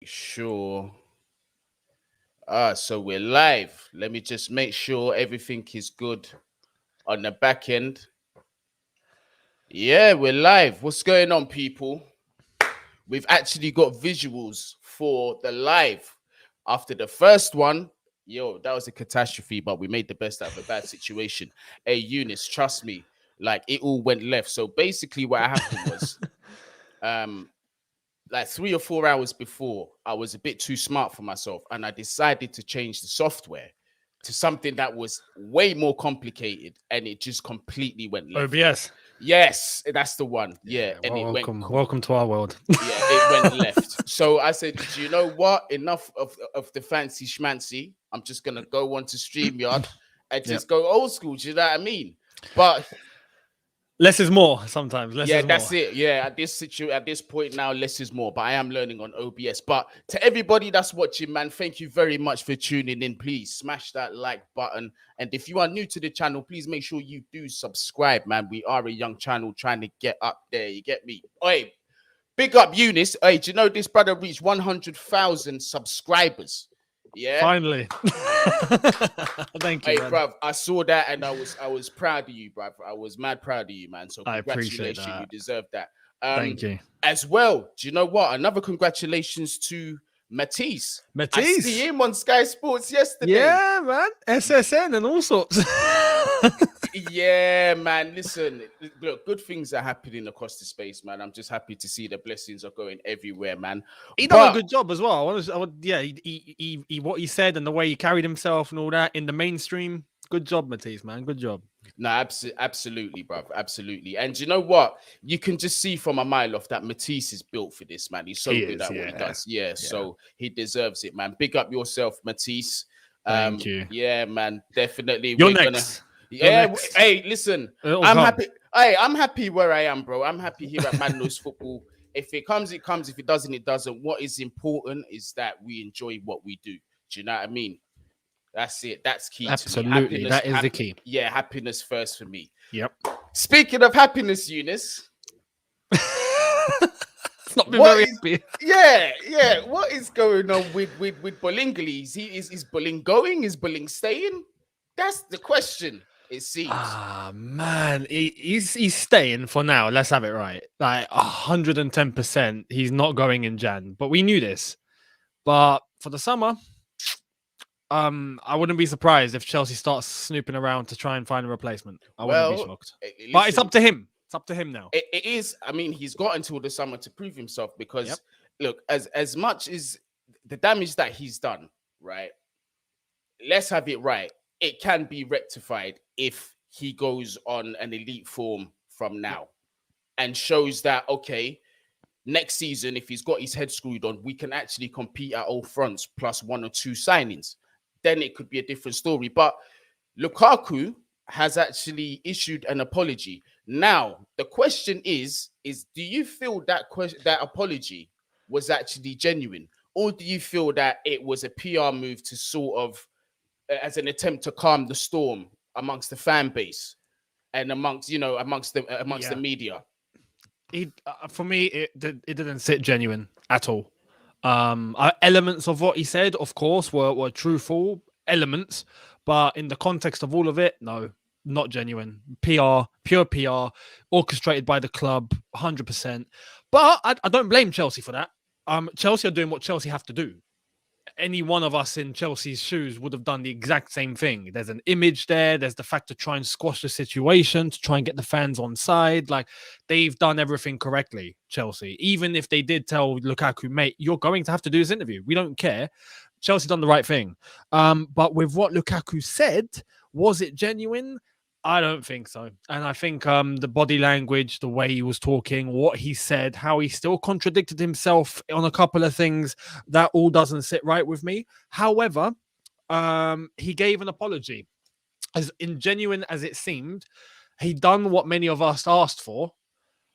Sure. So we're live. Let me just make sure everything is good on the back end. Yeah, we're live. What's going on, people? We've actually got visuals for the live. After the first one, that was a catastrophe, but we made the best out of a bad situation. Hey, Eunice, trust me, like it all went left. So basically, what happened was, like 3 or 4 hours before, I was a bit too smart for myself, and I decided to change the software to something that was way more complicated, and it just completely went left. OBS. Yes, that's the one. Yeah, and it went. Welcome to our world. Yeah, it went left. So I said, do you know what? Enough of the fancy schmancy. I'm just gonna go on to StreamYard and just go old school. Do you know what I mean? But less is more sometimes. That's it. Yeah, at this point now, less is more. But I am learning on OBS. But to everybody that's watching, man, thank you very much for tuning in. Please smash that like button. And if you are new to the channel, please make sure you do subscribe, man. We are a young channel trying to get up there. You get me? Oi, big up Eunice. Hey, do you know this brother reached 100,000 subscribers? Yeah, finally. Thank you. Hey, bruv, I saw that and I was proud of you, bruv. I was mad proud of you, man. So congratulations, you deserve that. Thank you. As well, do you know what? Another congratulations to Matisse. I see him on Sky Sports yesterday. Yeah, man. SSN and all sorts. Yeah, man. Listen, look, good things are happening across the space, man. I'm just happy to see the blessings are going everywhere, man. He done a good job as well. He what he said and the way he carried himself and all that in the mainstream. Good job, Matisse, man. Good job. No, absolutely, bro. Absolutely. And you know what? You can just see from a mile off that Matisse is built for this, man. He's so good at what he does. Yeah, so he deserves it, man. Big up yourself, Matisse. Thank you. Yeah, man. Definitely. You're next. Hey, listen. I'm happy. Hey, I'm happy where I am, bro. I'm happy here at Man Knows Football. If it comes, it comes. If it doesn't, it doesn't. What is important is that we enjoy what we do. Do you know what I mean? That's it. That's key. Absolutely. That is the key. Yeah, happiness first for me. Yep. Speaking of happiness, Eunice. It's not been very happy. Yeah. What is going on with Bolingli? Is Boling going? Is Boling staying? That's the question. It seems. Man, he's staying for now. Let's have it right. Like 110%. He's not going in Jan, but we knew this. But for the summer, I wouldn't be surprised if Chelsea starts snooping around to try and find a replacement. I wouldn't be shocked. Listen, but it's up to him. It's up to him now. It is. I mean, he's got until the summer to prove himself because, look, as much as the damage that he's done, right? Let's have it right. It can be rectified if he goes on an elite form from now and shows that, okay, next season, if he's got his head screwed on, we can actually compete at all fronts plus 1 or 2 signings. Then it could be a different story. But Lukaku has actually issued an apology. Now, the question is do you feel that that apology was actually genuine? Or do you feel that it was a PR move to sort of, as an attempt to calm the storm amongst the fan base and amongst the media? For me, it didn't sit genuine at all. Elements of what he said, of course, were truthful elements, but in the context of all of it, no, not genuine. Pure PR, orchestrated by the club, 100%. But I don't blame Chelsea for that. Chelsea are doing what Chelsea have to do. Any one of us in Chelsea's shoes would have done the exact same thing. There's an image there. There's the fact to try and squash the situation, to try and get the fans on side. Like, they've done everything correctly, Chelsea. Even if they did tell Lukaku, mate, you're going to have to do this interview. We don't care. Chelsea done the right thing. But with what Lukaku said, was it genuine? I don't think so. And I think the body language, the way he was talking, what he said, how he still contradicted himself on a couple of things, that all doesn't sit right with me. However, he gave an apology. As ingenuine as it seemed, he done what many of us asked for.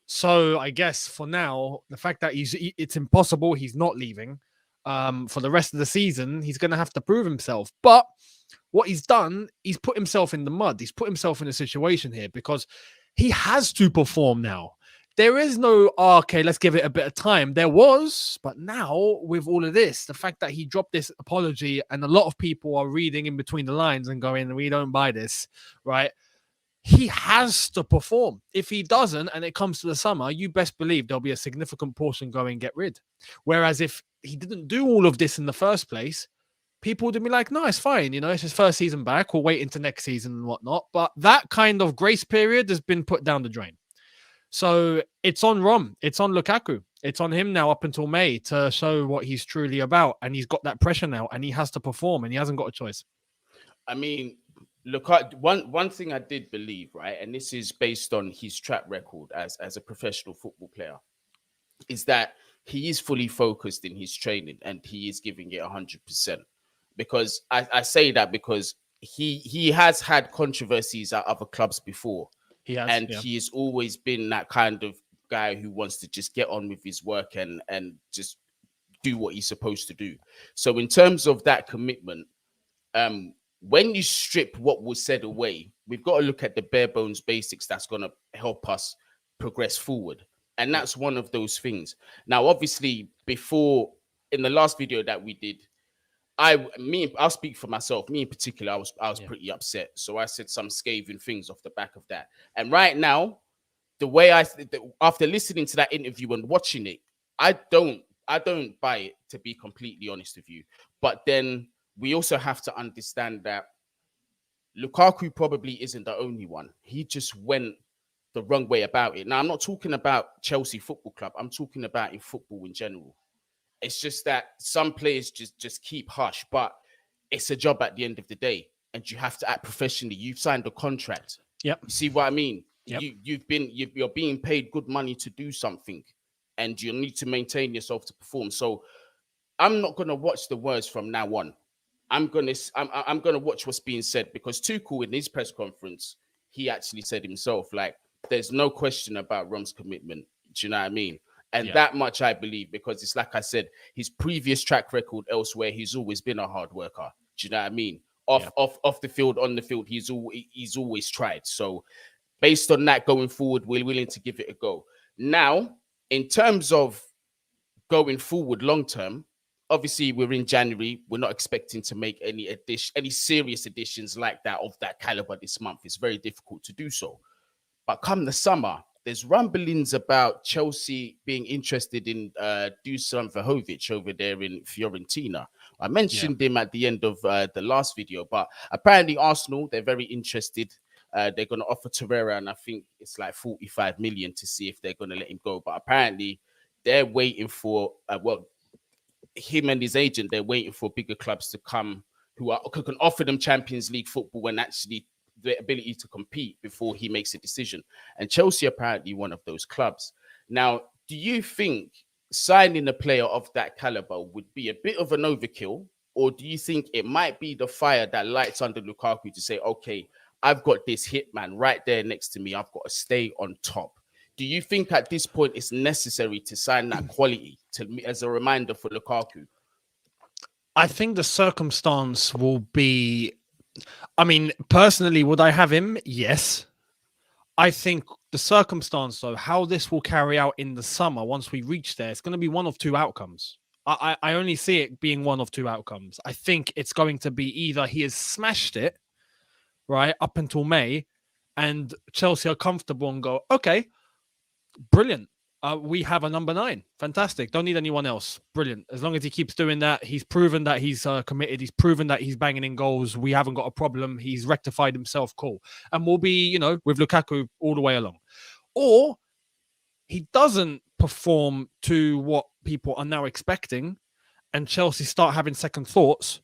So I guess for now, the fact that it's impossible, he's not leaving. For the rest of the season, he's going to have to prove himself. But what he's done, he's put himself in the mud. He's put himself in a situation here because he has to perform now. there is no, okay, let's give it a bit of time. There was, but now with all of this, the fact that he dropped this apology and a lot of people are reading in between the lines and going, we don't buy this, right? He has to perform. If he doesn't, and it comes to the summer, you best believe there'll be a significant portion going get rid. Whereas if he didn't do all of this in the first place, people would be like, no, it's fine. You know, it's his first season back. We'll wait into next season and whatnot. But that kind of grace period has been put down the drain. So it's on Rom. It's on Lukaku. It's on him now up until May to show what he's truly about. And he's got that pressure now and he has to perform and he hasn't got a choice. I mean, look, one thing I did believe, right, and this is based on his track record as a professional football player, is that he is fully focused in his training and he is giving it 100%. Because I say that because he has had controversies at other clubs before. He has always been that kind of guy who wants to just get on with his work and just do what he's supposed to do. So in terms of that commitment, when you strip what was said away, we've got to look at the bare bones basics that's going to help us progress forward. And that's one of those things. Now, obviously, before in the last video that we did, I'll speak for myself. Me in particular, I was pretty upset. So I said some scathing things off the back of that. And right now, the way after listening to that interview and watching it, I don't buy it, to be completely honest with you. But then we also have to understand that Lukaku probably isn't the only one. He just went the wrong way about it. Now, I'm not talking about Chelsea Football Club. I'm talking about in football in general. It's just that some players just keep hush, but it's a job at the end of the day, and you have to act professionally. You've signed a contract. Yep. You see what I mean? Yep. You're being paid good money to do something, and you need to maintain yourself to perform. So I'm not gonna watch the words from now on. I'm gonna watch what's being said, because Tuchel in his press conference, he actually said himself, like, there's no question about Rom's commitment. Do you know what I mean? And that much I believe, because it's like I said, his previous track record elsewhere, he's always been a hard worker. Do you know what I mean? Off the field, on the field, he's always tried. So based on that, going forward, we're willing to give it a go. Now, in terms of going forward long term, obviously we're in January. We're not expecting to make any serious additions like that of that caliber this month. It's very difficult to do so. But come the summer, there's rumblings about Chelsea being interested in Dusan Vlahovic over there in Fiorentina. I mentioned him at the end of the last video, but apparently Arsenal, they're very interested. They're going to offer Torreira, and I think it's like 45 million to see if they're going to let him go. But apparently they're waiting for, him and his agent, they're waiting for bigger clubs to come who can offer them Champions League football and actually the ability to compete before he makes a decision. And Chelsea apparently one of those clubs. Now, do you think signing a player of that caliber would be a bit of an overkill, or do you think it might be the fire that lights under Lukaku to say, okay, I've got this hitman right there next to me, I've got to stay on top? Do you think at this point it's necessary to sign that quality as a reminder for Lukaku? I think the circumstance will be, I mean, personally, would I have him? Yes. I think the circumstance, though, how this will carry out in the summer once we reach there, it's going to be one of two outcomes. I only see it being one of two outcomes. I think it's going to be either he has smashed it, right, up until May, and Chelsea are comfortable and go, okay, brilliant. We have a number 9. Fantastic. Don't need anyone else. Brilliant. As long as he keeps doing that, he's proven that he's committed. He's proven that he's banging in goals. We haven't got a problem. He's rectified himself. Cool. And we'll be, with Lukaku all the way along. Or he doesn't perform to what people are now expecting, and Chelsea start having second thoughts,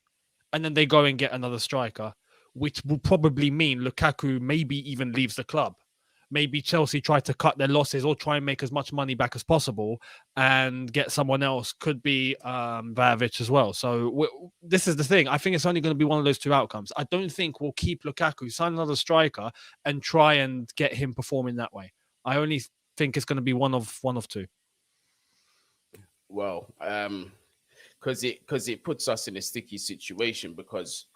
and then they go and get another striker, which will probably mean Lukaku maybe even leaves the club. Maybe Chelsea try to cut their losses or try and make as much money back as possible and get someone else. Could be Vlahovic as well. So this is the thing. I think it's only going to be one of those two outcomes. I don't think we'll keep Lukaku, sign another striker, and try and get him performing that way. I only think it's going to be one of two. Well, because it puts us in a sticky situation, because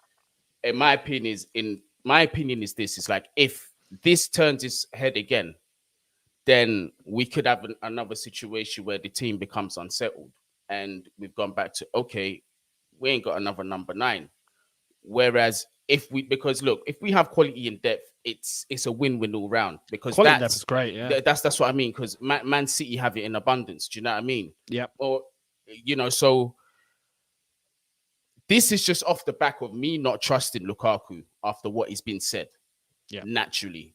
in my opinion is this, is like, if this turns its head again, then we could have another situation where the team becomes unsettled and we've gone back to, okay, we ain't got another number 9. Whereas because look, if we have quality in depth, it's a win-win all round, because Quality depth is great. Yeah, that's what I mean. Because Man City have it in abundance. Do you know what I mean? Yeah. Or so this is just off the back of me not trusting Lukaku after what he's been said. Yeah. Naturally,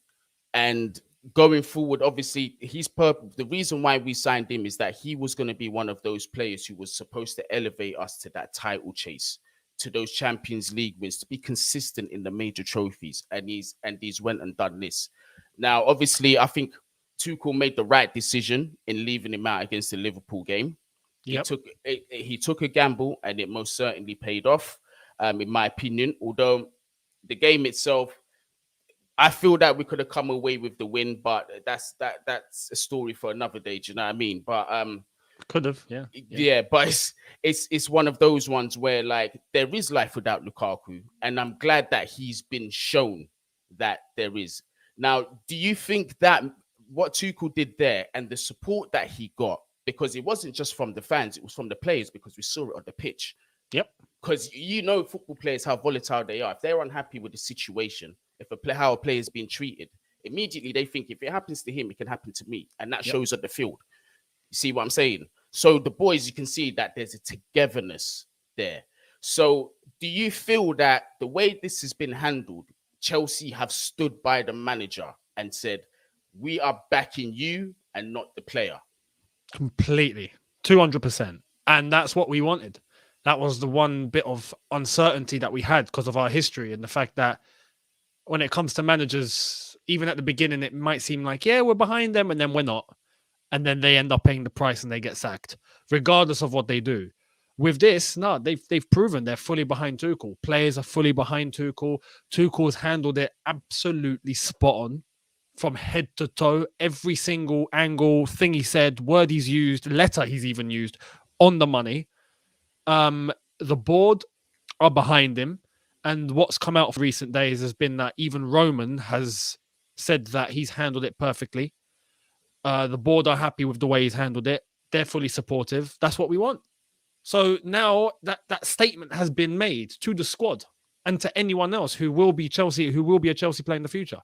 and going forward, obviously, the reason why we signed him is that he was going to be one of those players who was supposed to elevate us to that title chase, to those Champions League wins, to be consistent in the major trophies, and he's went and done this. Now, obviously, I think Tuchel made the right decision in leaving him out against the Liverpool game. Yep. He took a gamble, and it most certainly paid off, in my opinion. Although the game itself, I feel that we could have come away with the win, but that's a story for another day. Do you know what I mean? But could have, yeah. But it's one of those ones where, like, there is life without Lukaku, and I'm glad that he's been shown that there is. Now, do you think that what Tuchel did there and the support that he got, because it wasn't just from the fans, it was from the players, because we saw it on the pitch. Yep. Because football players, how volatile they are. If they're unhappy with the situation, how a player is being treated, immediately they think, if it happens to him, it can happen to me. And that shows on the field. You see what I'm saying? So the boys, you can see that there's a togetherness there. So do you feel that the way this has been handled, Chelsea have stood by the manager and said, we are backing you and not the player? Completely. 200%. And that's what we wanted. That was the one bit of uncertainty that we had because of our history and the fact that when it comes to managers, even at the beginning, it might seem like, yeah, we're behind them, and then we're not. And then they end up paying the price and they get sacked, regardless of what they do. With this, no, they've proven they're fully behind Tuchel. Players are fully behind Tuchel. Tuchel's handled it absolutely spot on from head to toe. Every single angle, thing he said, word he's used, letter he's even used, on the money. The board are behind him. And what's come out of recent days has been that even Roman has said that he's handled it perfectly. The board are happy with the way he's handled it. They're fully supportive. That's what we want. So now that statement has been made to the squad and to anyone else who will be a Chelsea player in the future.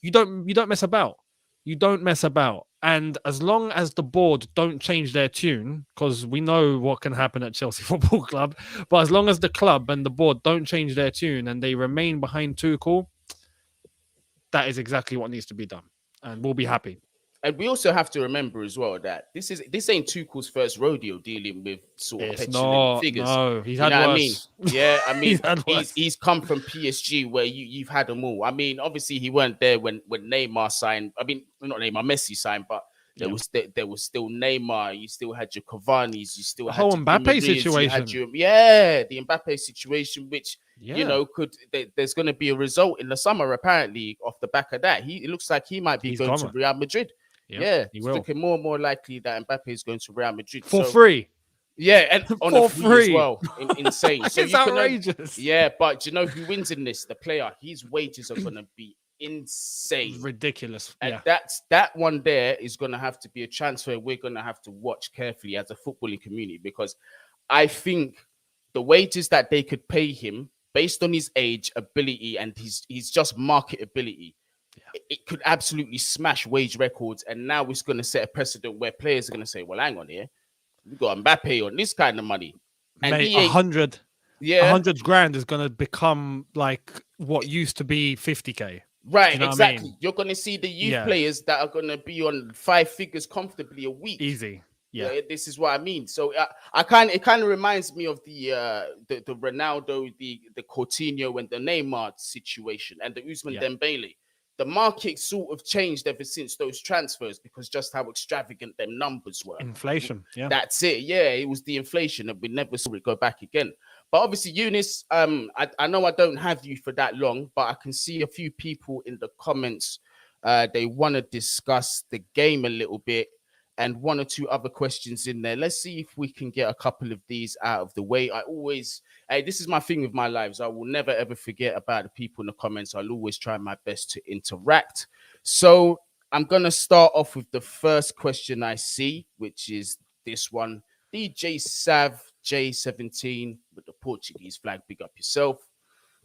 You don't mess about. You don't mess about. And as long as the board don't change their tune, because we know what can happen at Chelsea Football Club, but as long as the club and the board don't change their tune and they remain behind Tuchel, that is exactly what needs to be done. And we'll be happy. And we also have to remember as well that this ain't Tuchel's first rodeo dealing with sort of petulant figures. No, he's had worse. I mean? Yeah, I mean, he's come from PSG where you've had them all. I mean, obviously he weren't there when Neymar signed. I mean, not Neymar, Messi signed, but there was still Neymar. You still had your Cavani's. You still had the whole Mbappe situation. The Mbappe situation, which there's going to be a result in the summer apparently off the back of that. It looks like he might be going to Real Madrid. Yeah, it's looking more and more likely that Mbappe is going to Real Madrid for free. Yeah, and on a free as well. Insane. So it's outrageous. But do you know who wins in this? The player. His wages are going to be insane, ridiculous. And that one there is going to have to be a transfer we're going to have to watch carefully as a footballing community, because I think the wages that they could pay him based on his age, ability, and his just marketability. It could absolutely smash wage records, and now it's going to set a precedent where players are going to say, "Well, hang on here, we got Mbappe on this kind of money." And mate, 100 grand is going to become like what used to be 50k. Right, exactly. I mean? You're going to see the youth players that are going to be on 5 figures comfortably a week. Easy. Yeah, this is what I mean. So it kind of reminds me of the Ronaldo, the Coutinho, and the Neymar situation, and the Usman Dembele. The market sort of changed ever since those transfers because just how extravagant them numbers were. Inflation, yeah. That's it. Yeah, it was the inflation, and we never saw it go back again. But obviously, Younes, I know I don't have you for that long, but I can see a few people in the comments. They want to discuss the game a little bit, and 1 or 2 other questions in there. Let's see if we can get a couple of these out of the way. This is my thing with my lives. I will never, ever forget about the people in the comments. I'll always try my best to interact. So I'm going to start off with the first question I see, which is this one. DJ Sav J17 with the Portuguese flag. Big up yourself.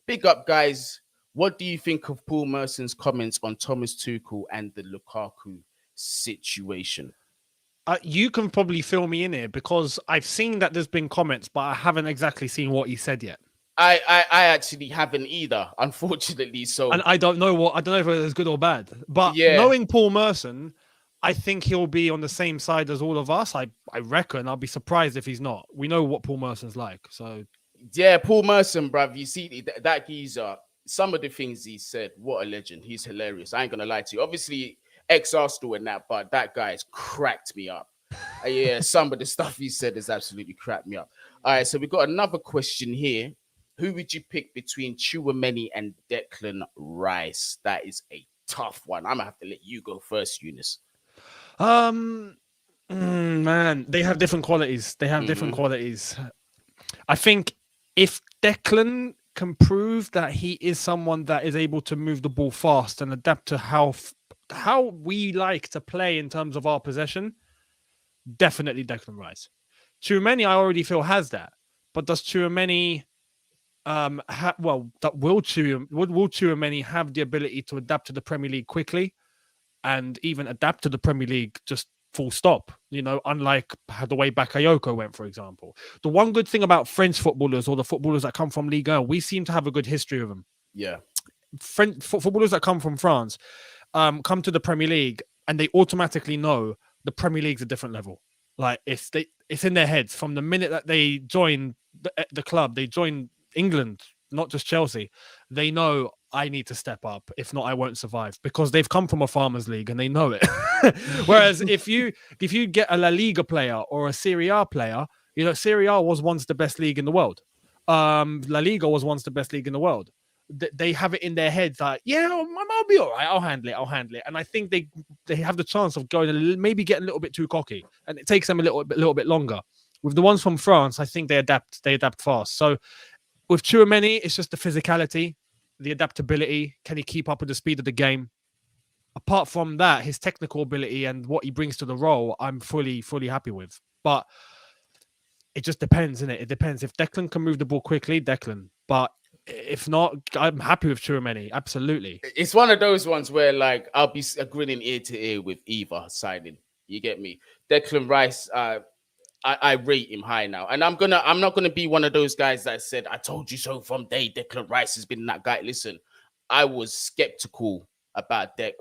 Big up, guys. What do you think of Paul Merson's comments on Thomas Tuchel and the Lukaku situation? You can probably fill me in here because I've seen that there's been comments, but I haven't exactly seen what he said yet. I actually haven't either, unfortunately. So, and I don't know if it's good or bad. But knowing Paul Merson, I think he'll be on the same side as all of us. I reckon. I'll be surprised if he's not. We know what Paul Merson's like. So yeah, Paul Merson, bruv. You see that geezer. Some of the things he said, what a legend. He's hilarious. I ain't gonna lie to you. Obviously, ex-Arsenal and that, but that guy has cracked me up. Yeah, some of the stuff he said has absolutely cracked me up. All right, so we've got another question here. Who would you pick between Tchouaméni and Declan Rice? That is a tough one. I'm gonna have to let you go first, Younes. Man, they have different qualities. Different qualities. I think if Declan can prove that he is someone that is able to move the ball fast and adapt to how we like to play in terms of our possession, definitely Declan Rice. Tchouaméni, I already feel has that, but does Tchouaméni will Tchouaméni have the ability to adapt to the Premier League quickly and even adapt to the Premier League just full stop, unlike the way Bakayoko went, for example. The one good thing about French footballers or the footballers that come from Ligue 1, we seem to have a good history of them. Yeah. French footballers that come from France come to the Premier League and they automatically know the Premier League's a different level. Like it's in their heads from the minute that they join the club, they join England, not just Chelsea. They know I need to step up. If not, I won't survive because they've come from a farmers league and they know it. Whereas if you get a La Liga player or a Serie A player, Serie A was once the best league in the world. La Liga was once the best league in the world. They have it in their heads like, I'll be all right. I'll handle it. And I think they have the chance of going and maybe getting a little bit too cocky, and it takes them a little bit longer. With the ones from France, I think they adapt fast. So with Tchouaméni, it's just the physicality, the adaptability. Can he keep up with the speed of the game? Apart from that, his technical ability and what he brings to the role, I'm fully happy with. But it just depends, innit? It depends. If Declan can move the ball quickly, Declan. But if not, I'm happy with Tchouaméni. Absolutely. It's one of those ones where, like, I'll be grinning ear to ear with Eva signing. You get me? Declan Rice, I rate him high now. And I'm not gonna be one of those guys that said, I told you so from day. Declan Rice has been that guy. Listen, I was skeptical about Dec.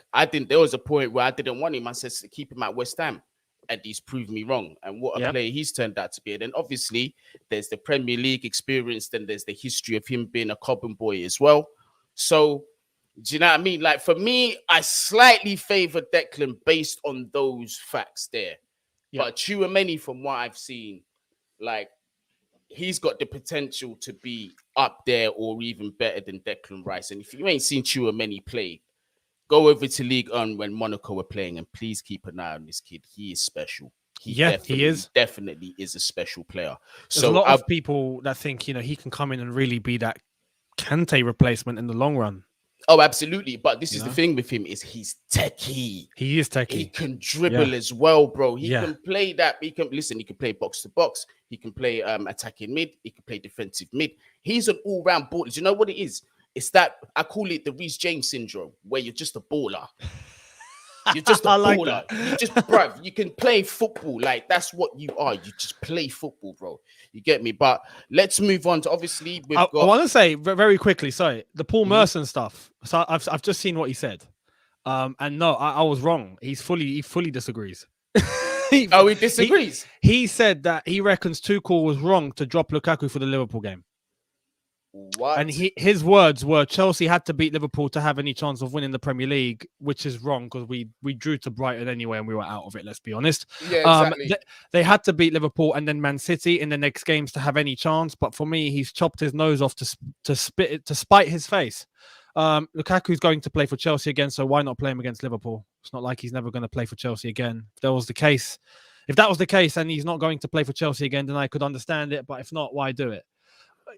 There was a point where I didn't want him. I said to keep him at West Ham. And he's proved me wrong. And what a player he's turned out to be. And then obviously there's the Premier League experience. Then there's the history of him being a Cobham boy as well. So do you know what I mean? Like for me, I slightly favor Declan based on those facts there. Yep. But Tchouaméni, from what I've seen, like he's got the potential to be up there or even better than Declan Rice. And if you ain't seen Tchouaméni play, go over to League One when Monaco were playing, and please keep an eye on this kid. He is special. He definitely is a special player. There's a lot of people that think he can come in and really be that Kante replacement in the long run. Oh, absolutely. But this is the thing with him is he's techie. He is techie. He can dribble as well, bro. He can play that. He can play box to box. He can play attacking mid. He can play defensive mid. He's an all-round baller. Do you know what it is? It's that I call it the Reece James syndrome, where you're just a baller. You're just a baller. You just, bruv, you can play football. Like that's what you are. You just play football, bro. You get me? But let's move on to obviously. I want to say very quickly. Sorry, the Paul Merson stuff. So I've just seen what he said, and no, I was wrong. He fully disagrees. He disagrees. He said that he reckons Tuchel was wrong to drop Lukaku for the Liverpool game. What? And his words were Chelsea had to beat Liverpool to have any chance of winning the Premier League, which is wrong because we drew to Brighton anyway and we were out of it. Let's be honest. Yeah, exactly. They had to beat Liverpool and then Man City in the next games to have any chance. But for me, he's chopped his nose off to spite his face. Lukaku's going to play for Chelsea again, so why not play him against Liverpool? It's not like he's never going to play for Chelsea again. If that was the case and he's not going to play for Chelsea again, then I could understand it. But if not, why do it?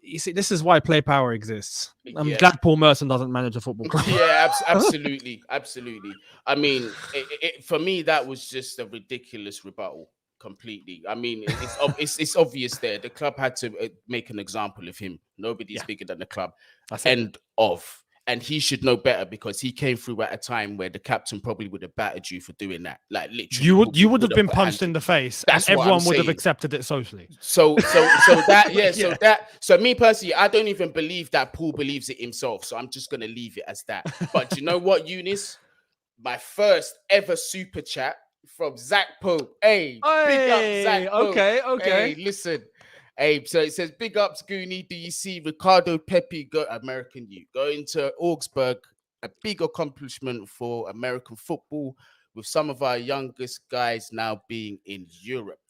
you see, this is why play power exists. I'm Yeah. glad Paul Merson doesn't manage a football club. Yeah, absolutely, absolutely. I mean, for me, that was just a ridiculous rebuttal. Completely. I mean, it's obvious there. The club had to make an example of him. Nobody's Yeah. bigger than the club. That's it. End of. And he should know better because he came through at a time where the captain probably would have battered you for doing that. Like literally, You would have been put punched hands- in the face, That's and what everyone I'm would have saying. accepted it socially. So that Yeah. so me personally, I don't even believe that Paul believes it himself. So I'm just gonna leave it as that. But you know what, Younes? My first ever super chat from Zach Pope. Hey, big up Zach Pope. Okay. Hey, listen. Hey, so it says, big ups, Guni. Do you see Ricardo Pepi go American youth going to Augsburg? A big accomplishment for American football, with some of our youngest guys now being in Europe.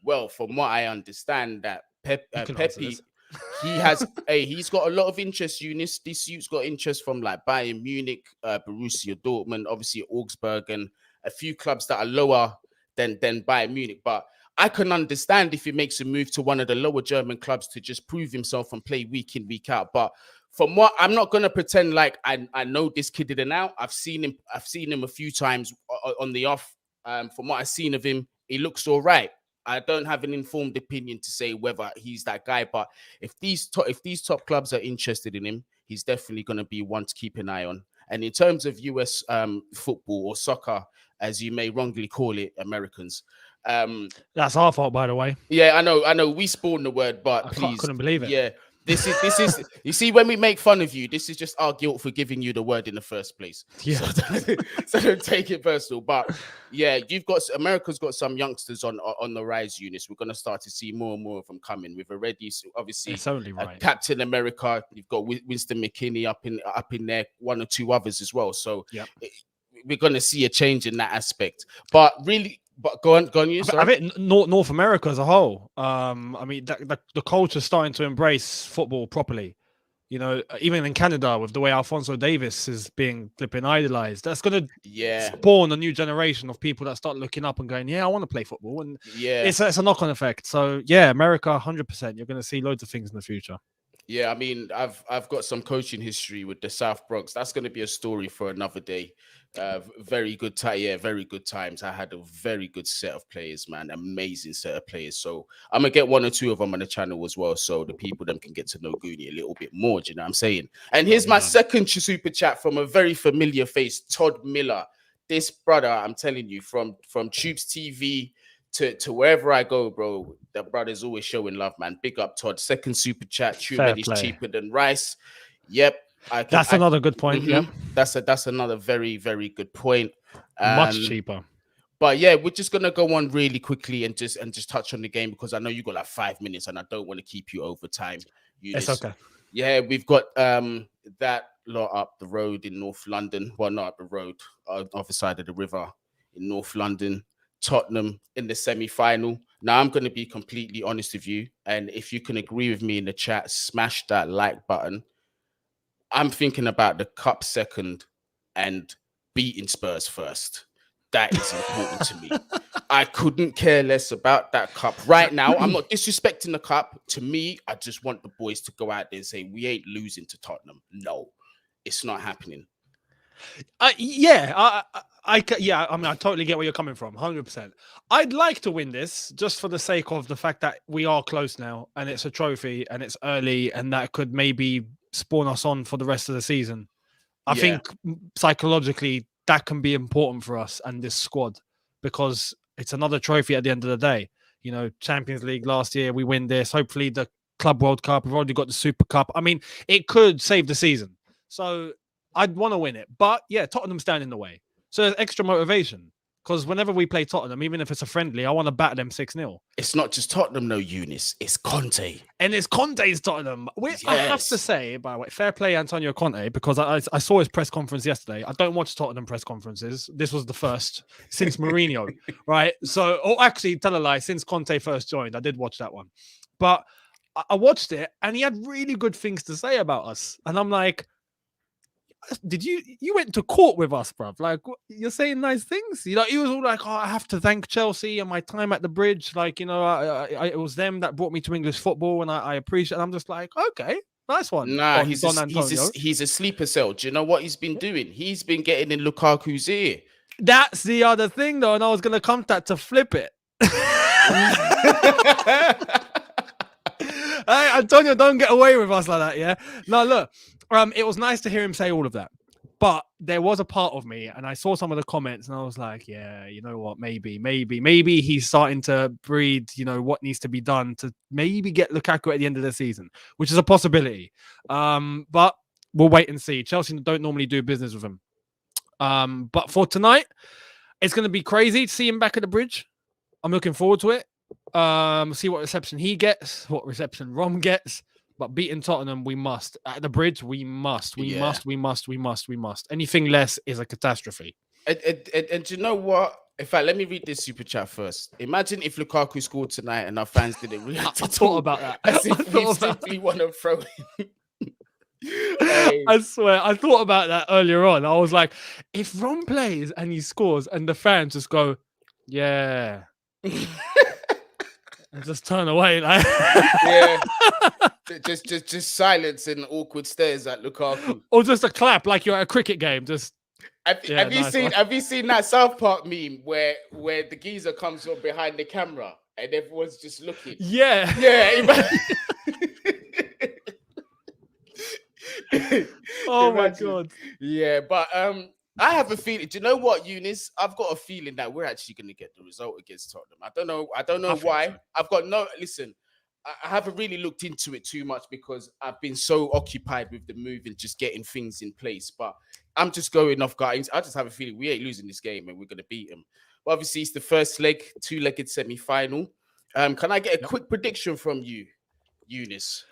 Well, from what I understand, that Pepi, he's got a lot of interest. Younes, this youth's got interest from like Bayern Munich, Borussia Dortmund, obviously Augsburg, and a few clubs that are lower than Bayern Munich. But I can understand if he makes a move to one of the lower German clubs to just prove himself and play week in, week out. But from what I'm not gonna pretend like I know this kid in and out. I've seen him a few times on the off. From what I've seen of him, he looks all right. I don't have an informed opinion to say whether he's that guy, but if these top clubs are interested in him, he's definitely going to be one to keep an eye on. And in terms of US football or soccer, as you may wrongly call it, Americans, that's our fault, by the way. Yeah, I know. We spawned the word, but please, couldn't believe it. Yeah, this is. You see, when we make fun of you, this is just our guilt for giving you the word in the first place. Yeah. So don't take it personal. But yeah, America's got some youngsters on the rise, Younes. We're gonna start to see more and more of them coming. We've already obviously It's only right. Captain America. You've got Winston McKinney up in there, one or two others as well. So we're gonna see a change in that aspect. But really. But go on, you. I think North America as a whole. I mean, the culture is starting to embrace football properly. You know, even in Canada, with the way Alphonso Davies is being flipping idolized, that's going to spawn a new generation of people that start looking up and going, "Yeah, I want to play football." And it's a knock-on effect. So yeah, America, 100%. You're going to see loads of things in the future. Yeah, I mean, I've got some coaching history with the South Bronx. That's going to be a story for another day. Very good time. Yeah, very good times. I had a very good set of players, man. Amazing set of players. So I'm gonna get one or two of them on the channel as well, so the people them can get to know Guni a little bit more. Do you know what I'm saying? And here's my second super chat from a very familiar face, Todd Miller. This brother, I'm telling you, from Tubes TV to wherever I go, bro, that brother's always showing love, man. Big up, Todd. Second super chat. Truman is cheaper than rice. Yep. That's another good point. Yeah, that's another very, very good point. Much cheaper. But yeah, we're just gonna go on really quickly and just touch on the game because I know you got like 5 minutes and I don't want to keep you over time. It's okay. Yeah, we've got that lot up the road in North London. Well, not up the road, other side of the river in North London. Tottenham in the semi-final. Now, I'm going to be completely honest with you, and if you can agree with me in the chat, smash that like button. I'm thinking about the cup second and beating Spurs first. That is important to me. I couldn't care less about that cup right now. I'm not disrespecting the cup. To me, I just want the boys to go out there and say, we ain't losing to Tottenham. No, it's not happening. I mean, I totally get where you're coming from, 100%. I'd like to win this just for the sake of the fact that we are close now and it's a trophy and it's early and that could maybe spawn us on for the rest of the season. I think psychologically that can be important for us and this squad because it's another trophy at the end of the day. You know, Champions League last year, we win this. Hopefully the Club World Cup, we've already got the Super Cup. I mean, it could save the season. So I'd want to win it. But yeah, Tottenham's standing in the way. So there's extra motivation. Because whenever we play Tottenham, even if it's a friendly, I want to batter them 6-0. It's not just Tottenham, no, Younes. It's Conte. And it's Conte's Tottenham. I have to say, by the way, fair play Antonio Conte, because I saw his press conference yesterday. I don't watch Tottenham press conferences. This was the first since Mourinho, right? So, actually, tell a lie, since Conte first joined, I did watch that one. But I watched it, and he had really good things to say about us. And I'm like, did you went to court with us, bruv? Like, you're saying nice things. You know, he was all like, oh, I have to thank Chelsea and my time at the bridge. Like, you know, it was them that brought me to English football, and I appreciate it. I'm just like, okay, nice one. Nah, On Don Antonio. he's a sleeper cell. Do you know what he's been doing? He's been getting in Lukaku's ear. That's the other thing, though, and I was gonna come to that to flip it. Hey, Antonio, don't get away with us like that, yeah? No, look, it was nice to hear him say all of that. But there was a part of me, and I saw some of the comments, and I was like, yeah, you know what? Maybe he's starting to breed, you know, what needs to be done to maybe get Lukaku at the end of the season, which is a possibility. But we'll wait and see. Chelsea don't normally do business with him. But for tonight, it's going to be crazy to see him back at the bridge. I'm looking forward to it. See what reception he gets, what reception Rom gets. But beating Tottenham, we must. At the bridge, we must. We must. Anything less is a catastrophe. And you know what? In fact, let me read this super chat first. Imagine if Lukaku scored tonight and our fans didn't react at all. I thought about that. As if we simply want to throw him. Hey. I swear, I thought about that earlier on. I was like, if Ron plays and he scores and the fans just go, yeah. And just turn away, like yeah, just silence and awkward stares at Lukaku, or just a clap like you're at a cricket game. Just have you seen that South Park meme where the geezer comes from behind the camera and everyone's just looking? Yeah. Oh my god. Yeah, but I have a feeling. Do you know what, Younes? I've got a feeling that we're actually going to get the result against Tottenham. I don't know why. So. I've got no. Listen, I haven't really looked into it too much because I've been so occupied with the move and just getting things in place. But I'm just going off guys. I just have a feeling we ain't losing this game and we're going to beat them. But obviously, it's the first leg, two-legged semi-final. Can I get a quick prediction from you, Younes?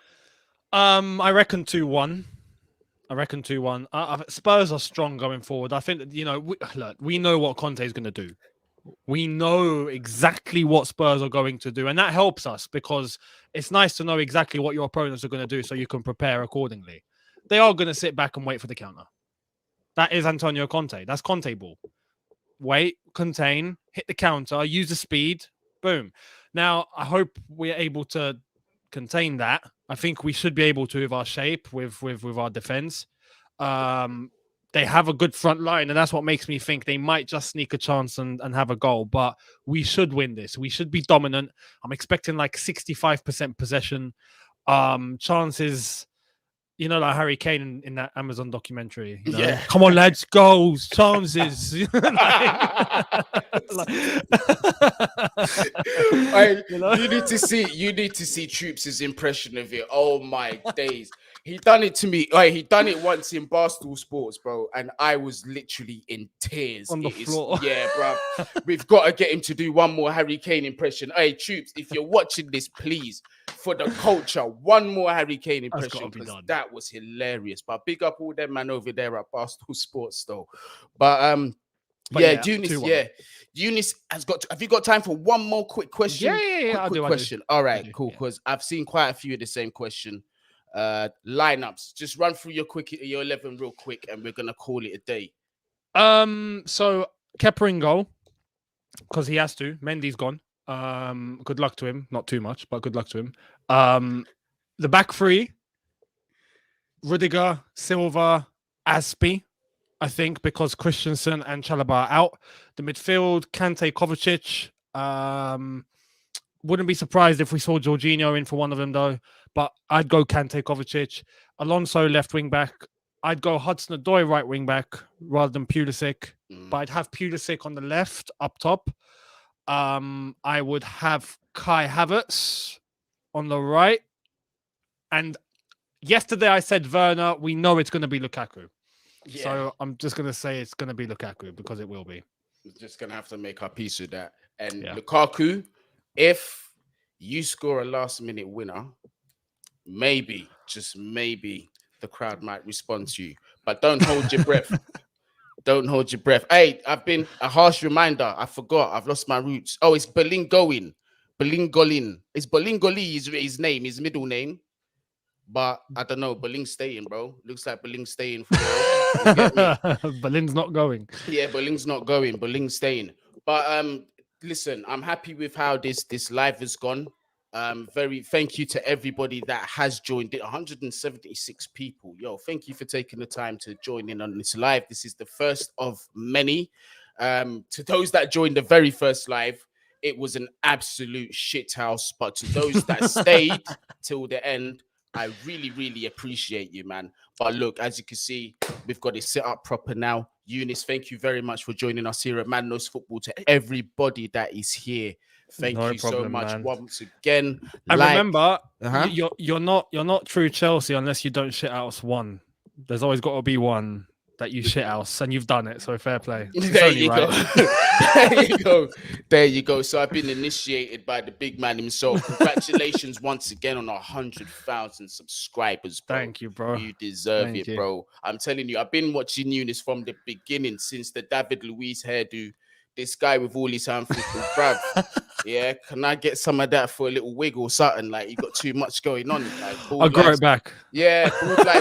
I reckon 2-1. Spurs are strong going forward. I think that, you know, we know what Conte is going to do. We know exactly what Spurs are going to do. And that helps us because it's nice to know exactly what your opponents are going to do so you can prepare accordingly. They are going to sit back and wait for the counter. That is Antonio Conte. That's Conte ball. Wait, contain, hit the counter, use the speed, boom. Now, I hope we're able to contain that. I think we should be able to with our shape, with our defense. They have a good front line, and that's what makes me think they might just sneak a chance and have a goal. But we should win this. We should be dominant. I'm expecting like 65% possession. Chances, you know, like Harry Kane in that Amazon documentary. You know? Yeah. Come on, lads, goals, chances. You need to see Troops' impression of it. Oh my days. He done it to me. He done it once in Barstool Sports, bro, and I was literally in tears. On the floor. Yeah, bro. We've got to get him to do one more Harry Kane impression. Hey, Troops, if you're watching this, please, for the culture, one more Harry Kane impression because that was hilarious. But big up all them man over there at Barstool Sports, though. But Younes, Younes has got. Have you got time for one more quick question? Yeah. Quick question. All right, cool. Because I've seen quite a few of the same question. Lineups. Just run through your 11 real quick, and we're gonna call it a day. So Kepa in goal because he has to. Mendy's gone. Good luck to him. Not too much, but good luck to him. The back three: Rudiger, Silva, Aspie. I think because Christensen and Chalobah are out. The midfield: Kante, Kovacic. Wouldn't be surprised if we saw Jorginho in for one of them, though. But I'd go Kante, Kovacic. Alonso, left wing back. I'd go Hudson-Odoi, right wing back, rather than Pulisic. But I'd have Pulisic on the left, up top. I would have Kai Havertz on the right. And yesterday I said Werner. We know it's going to be Lukaku. Yeah. So I'm just going to say it's going to be Lukaku because it will be. We're just going to have to make our peace with that. And Lukaku, if you score a last-minute winner, maybe, just maybe, the crowd might respond to you. But don't hold your breath. Don't hold your breath. Hey, I've been a harsh reminder. I forgot. I've lost my roots. Oh, it's Bolingolin. Bolingolin. It's Bolingoli his name, his middle name. But I don't know. Boling's staying, bro. Looks like Boling's staying for real. You get me? Berlin's not going. Yeah, Boling's not going. Boling's staying. But listen, I'm happy with how this live has gone. Very thank you to everybody that has joined it. 176 people. Yo, thank you for taking the time to join in on this live. This is the first of many. To those that joined the very first live, it was an absolute shit house. But to those that stayed till the end, I really, really appreciate you, man. But look, as you can see, we've got it set up proper now. Younes, thank you very much for joining us here at Man Knows Football. To everybody that is here, thank you so much once again. And remember, you're not true Chelsea unless you don't shit house one. There's always got to be one that you shit house, and you've done it. So fair play. There you go. There you go. There you go. So I've been initiated by the big man himself. Congratulations once again on 100,000 subscribers, bro. Thank you, bro. You deserve it, bro. I'm telling you, I've been watching Younes from the beginning, since the David Luiz hairdo. This guy with all his hand football, bruv. Yeah, can I get some of that for a little wig or something? Like, you got too much going on. Like, I'll grow it back. Yeah,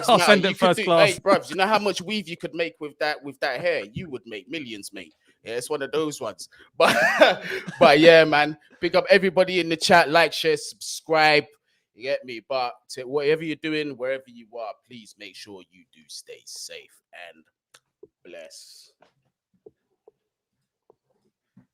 I'll send it first class. Hey, bruv, you know how much weave you could make with that hair? You would make millions, mate. Yeah, it's one of those ones. But yeah, man. Pick up everybody in the chat, like, share, subscribe. You get me? But whatever you're doing, wherever you are, please make sure you do stay safe. And